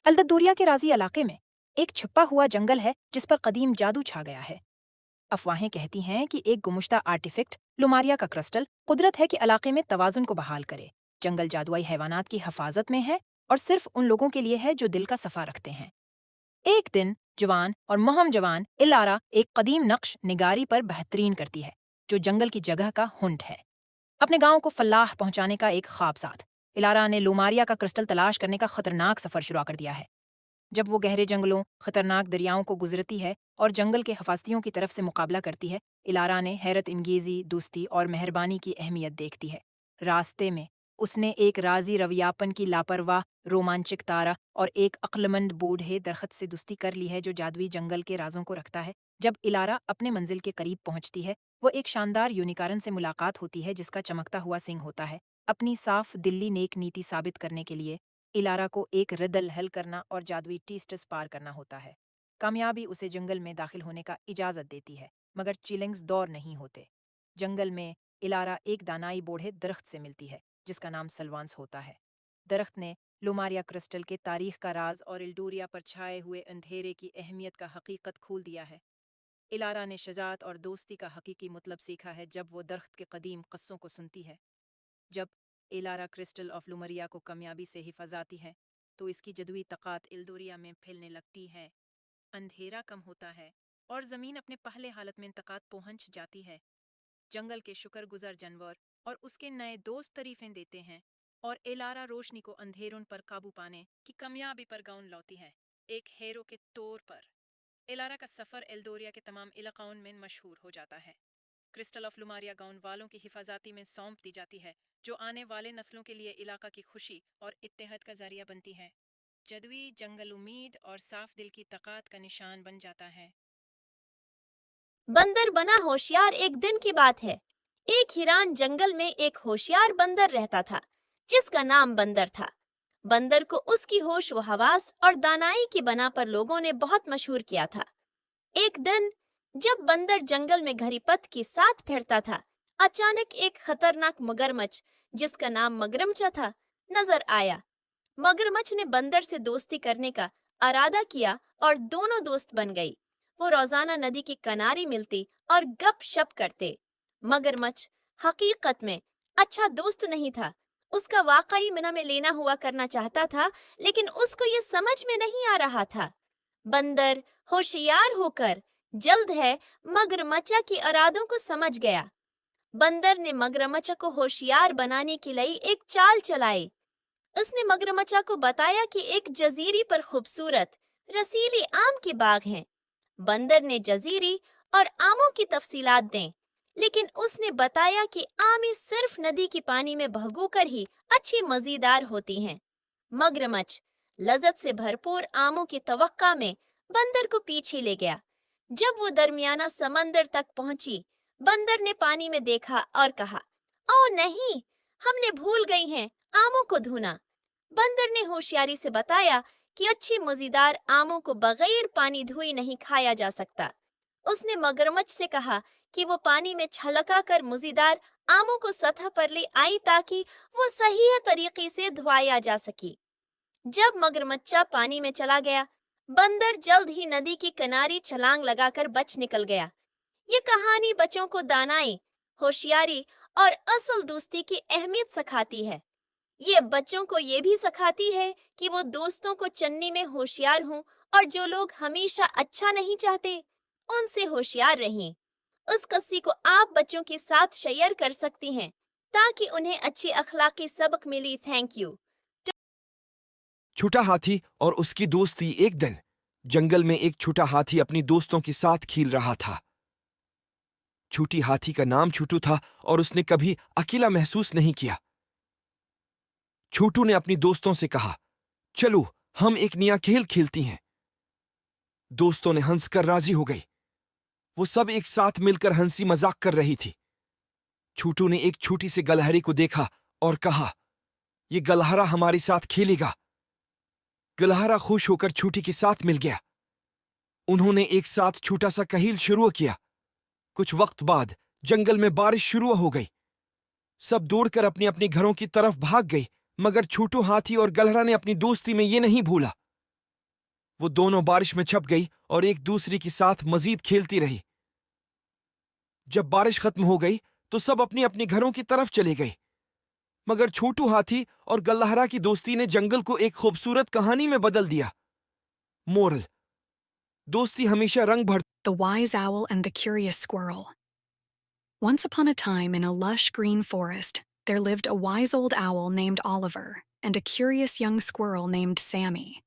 अलददूरिया के राजी इलाके में एक छुपा हुआ जंगल है जिस पर कदीम जादू छा गया है। अफवाहें कहती हैं कि एक गुमुश्ता आर्टिफैक्ट लुमारिया का क्रिस्टल कुदरत है कि इलाके में तवाजुन को बहाल करे। जंगल जादुई हैवानात की हिफाजत में है और सिर्फ उन लोगों के लिए है जो दिल का सफा रखते हैं। एक दिन जवान और मुहम जवान इलारा एक कदीम नक्श निगारी पर बेहतरीन करती है जो जंगल की जगह का हुंट है। अपने गांव को फलाह पहुंचाने का एक ख्वाब साथ इलारा ने लुमारिया का क्रिस्टल तलाश करने का खतरनाक सफर शुरू कर दिया है। जब वो गहरे जंगलों खतरनाक दरियाओं को गुजरती है और जंगल के हफाजतियों की तरफ से मुकाबला करती है, इलारा ने हैरत इंगेजी दोस्ती और मेहरबानी की अहमियत देखती है। रास्ते में उसने एक राजी रवियापन की लापरवाह रोमांचक तारा और एक अक्लमंद बूढ़े दरख्त से दोस्ती कर ली है जो जादुई जंगल के राजों को रखता है। जब इलारा अपने मंजिल के करीब पहुंचती है, वो एक शानदार यूनिकॉर्न से मुलाकात होती है जिसका चमकता हुआ सिंग होता है। अपनी साफ दिल्ली नेक नीति साबित करने के लिए इलारा को एक रिदल हल करना और जादुई टीस्टस पार करना होता है। कामयाबी उसे जंगल में दाखिल होने का इजाजत देती है, मगर चिलिंग्स दौर नहीं होते। जंगल में इलारा एक दानाई बूढ़े दरख्त से मिलती है जिसका नाम सलवांस होता है। दरख्त ने लुमारिया क्रिस्टल के तारीख का राज और इल्डूरिया पर छाए हुए अंधेरे की अहमियत का हकीकत खोल दिया है। इलारा ने शजात और दोस्ती का हकीकी मतलब सीखा है जब वो दरख्त के कदीम कस्सों को सुनती है। जब इलारा क्रिस्टल ऑफ लुमरिया को कामयाबी से हिफाजती है तो इसकी जदुई तकात इल्दोरिया में फैलने लगती है। अंधेरा कम होता है और ज़मीन अपने पहले हालत में तकात पहुंच जाती है। जंगल के शुक्रगुजार जानवर और उसके नए दोस्त तारीफें देते हैं और इलारा रोशनी को अंधेरों पर काबू पाने की कामयाबी पर गाउन लौती है। एक हेरो के तौर पर इलारा का सफ़र एल्दोरिया के तमाम इलाक़ों में मशहूर हो जाता है। क्रिस्टल ऑफ लुमारिया गाउन वालों की हिफाजती में सौंप दी जाती है जो आने वाले नस्लों के लिए इलाका की खुशी और इत्तेहाद का जरिया बनती है। जदुई जंगल उम्मीद और साफ दिल की तकात का निशान बन जाता है। बंदर बना होशियार। एक दिन की बात है, एक हिरान जंगल में एक होशियार बंदर रहता था जिसका नाम बंदर था। बंदर को उसकी होश व हवास और दानाई की बना पर लोगों ने बहुत मशहूर किया था। एक दिन जब बंदर जंगल में घड़ी पथ के साथ फिरता था, अचानक एक खतरनाक मगरमच्छ जिसका नाम मगरमच्छ था नजर आया। मगरमच्छ ने बंदर से दोस्ती करने का इरादा किया और दोनों दोस्त बन गई। वो रोजाना नदी के किनारे मिलती और गपशप करते। मगरमच्छ हकीकत में अच्छा दोस्त नहीं था, उसका वाकई मना में लेना हुआ करना चाहता था, लेकिन उसको ये समझ में नहीं आ रहा था। बंदर होशियार होकर जल्द है मगरमच्छ के इरादों को समझ गया। बंदर ने मगरमच्छ को होशियार बनाने के लिए एक चाल चलाई। उसने मगरमच्छ को बताया कि एक जजीरे पर खूबसूरत रसीली आम के बाग हैं। बंदर ने जजीरे और आमों की तफसीलात दें, लेकिन उसने बताया कि आमें सिर्फ नदी के पानी में भगोकर ही अच्छी मजेदार होती हैं। मगरमच्छ लज्जत से भरपूर आमों की तवक्का में बंदर को पीछे ले गया। जब वो दरमियाना समंदर तक पहुंची, बंदर ने पानी में देखा और कहा, ओ नहीं, हमने भूल गई हैं आमों को धोना। बंदर ने होशियारी से बताया कि अच्छी मजेदार आमों को बगैर पानी धोए नहीं खाया जा सकता। उसने मगरमच्छ से कहा कि वो पानी में छलका कर मजेदार आमों को सतह पर ले आई ताकि वो सही तरीके से धोया जा सके। जब मगरमच्छ पानी में चला गया, बंदर जल्द ही नदी के किनारे छलांग लगाकर बच निकल गया। ये कहानी बच्चों को दानाई, होशियारी और असल दोस्ती की अहमियत सिखाती है। ये बच्चों को ये भी सिखाती है कि वो दोस्तों को चुनने में होशियार हों और जो लोग हमेशा अच्छा नहीं चाहते उनसे होशियार रहें। उस किस्से को आप बच्चों के साथ शेयर कर सकती हैं ताकि उन्हें अच्छे अखलाकी सबक मिले। Thank you. छोटा हाथी और उसकी दोस्ती। एक दिन जंगल में एक छोटा हाथी अपनी दोस्तों के साथ खेल रहा था। छोटी हाथी का नाम छोटू था और उसने कभी अकेला महसूस नहीं किया। छोटू ने अपनी दोस्तों से कहा, चलो हम एक नया खेल खेलती हैं। दोस्तों ने हंसकर राजी हो गई। वो सब एक साथ मिलकर हंसी मजाक कर रही थी। छोटू ने एक छोटी सी गलहरी को देखा और कहा, ये गलहरा हमारे साथ खेलेगा। गलहरा खुश होकर छोटी के साथ मिल गया। उन्होंने एक साथ छोटा सा कहील शुरू किया। कुछ वक्त बाद जंगल में बारिश शुरू हो गई। सब दौड़कर अपने अपने घरों की तरफ भाग गई, मगर छोटू हाथी और गलहरा ने अपनी दोस्ती में ये नहीं भूला। वो दोनों बारिश में छप गई और एक दूसरे के साथ मजीद खेलती रही। जब बारिश खत्म हो गई तो सब अपनी अपनी घरों की तरफ चले गए, मगर छोटू हाथी और गल्लाहरा की दोस्ती ने जंगल को एक खूबसूरत कहानी में बदल दिया। मोरल: दोस्ती हमेशा रंग भर। The Wise Owl and the Curious Squirrel. Once upon a time, in a lush green forest, there lived a wise old owl named Oliver and a curious young squirrel named Sammy.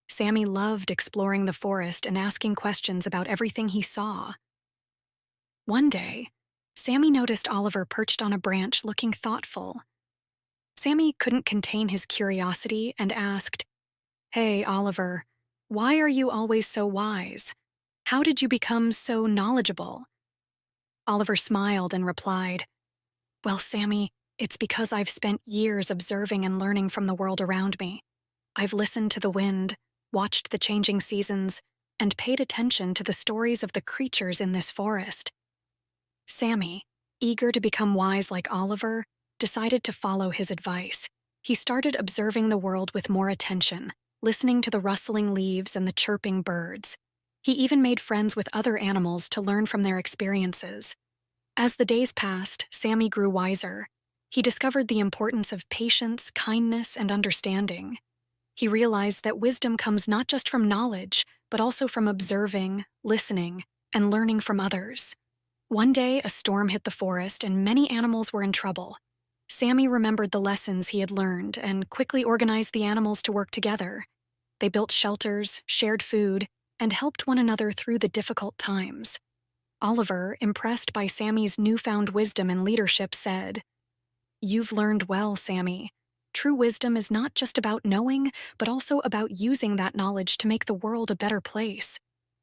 Sammy loved exploring the forest and asking questions about everything he saw. One day, Sammy noticed Oliver perched on a branch looking thoughtful. Sammy couldn't contain his curiosity and asked, "Hey, Oliver, why are you always so wise? How did you become so knowledgeable?" Oliver smiled and replied, "Well, Sammy, it's because I've spent years observing and learning from the world around me. I've listened to the wind, watched the changing seasons, and paid attention to the stories of the creatures in this forest." Sammy, eager to become wise like Oliver, decided to follow his advice. He started observing the world with more attention, listening to the rustling leaves and the chirping birds. He even made friends with other animals to learn from their experiences. As the days passed, Sammy grew wiser. He discovered the importance of patience, kindness, and understanding. He realized that wisdom comes not just from knowledge, but also from observing, listening, and learning from others. One day, a storm hit the forest and many animals were in trouble. Sammy remembered the lessons he had learned and quickly organized the animals to work together. They built shelters, shared food, and helped one another through the difficult times. Oliver, impressed by Sammy's newfound wisdom and leadership, said, "You've learned well, Sammy. True wisdom is not just about knowing, but also about using that knowledge to make the world a better place."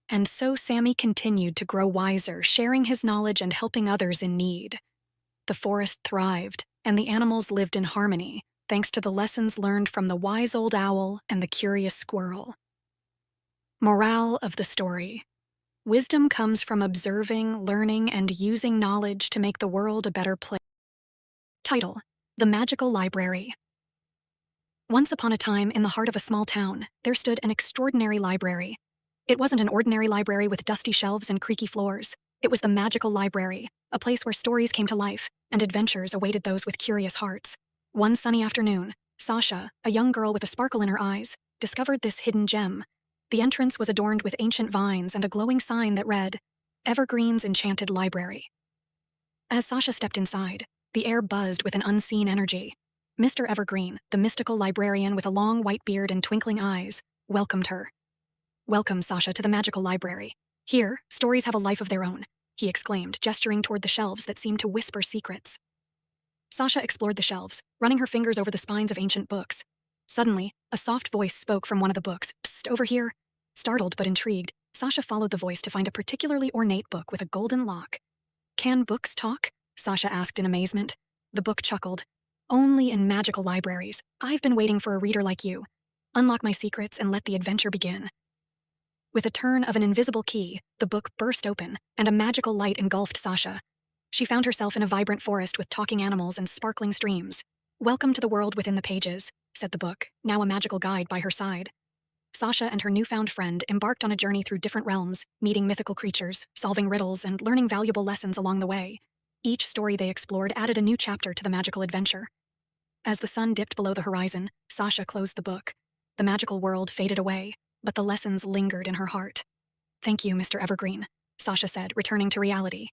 And so Sammy continued to grow wiser, sharing his knowledge and helping others in need. The forest thrived, and the animals lived in harmony, thanks to the lessons learned from the wise old owl and the curious squirrel. Morale of the story: wisdom comes from observing, learning, and using knowledge to make the world a better place. Title: The Magical Library. Once upon a time, in the heart of a small town, there stood an extraordinary library. It wasn't an ordinary library with dusty shelves and creaky floors. It was the magical library, a place where stories came to life and adventures awaited those with curious hearts. One sunny afternoon, Sasha, a young girl with a sparkle in her eyes, discovered this hidden gem. The entrance was adorned with ancient vines and a glowing sign that read, "Evergreen's Enchanted Library." As Sasha stepped inside, the air buzzed with an unseen energy. Mr. Evergreen, the mystical librarian with a long white beard and twinkling eyes, welcomed her. "Welcome, Sasha, to the magical library. Here, stories have a life of their own," he exclaimed, gesturing toward the shelves that seemed to whisper secrets. Sasha explored the shelves, running her fingers over the spines of ancient books. Suddenly, a soft voice spoke from one of the books. "Psst, over here." Startled but intrigued, Sasha followed the voice to find a particularly ornate book with a golden lock. "Can books talk?" Sasha asked in amazement. The book chuckled. "Only in magical libraries. I've been waiting for a reader like you. Unlock my secrets and let the adventure begin." With a turn of an invisible key, the book burst open, and a magical light engulfed Sasha. She found herself in a vibrant forest with talking animals and sparkling streams. "Welcome to the world within the pages," said the book, now a magical guide by her side. Sasha and her newfound friend embarked on a journey through different realms, meeting mythical creatures, solving riddles, and learning valuable lessons along the way. Each story they explored added a new chapter to the magical adventure. As the sun dipped below the horizon, Sasha closed the book. The magical world faded away, but the lessons lingered in her heart. "Thank you, Mr. Evergreen," Sasha said, returning to reality.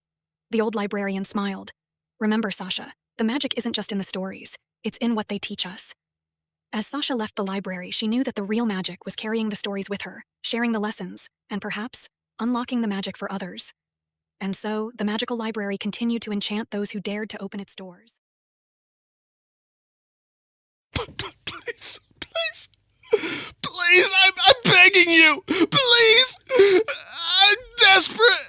The old librarian smiled. "Remember, Sasha, the magic isn't just in the stories, it's in what they teach us." As Sasha left the library, she knew that the real magic was carrying the stories with her, sharing the lessons, and perhaps unlocking the magic for others. And so, the magical library continued to enchant those who dared to open its doors. Please, please, please, I'm begging you, please, I'm desperate.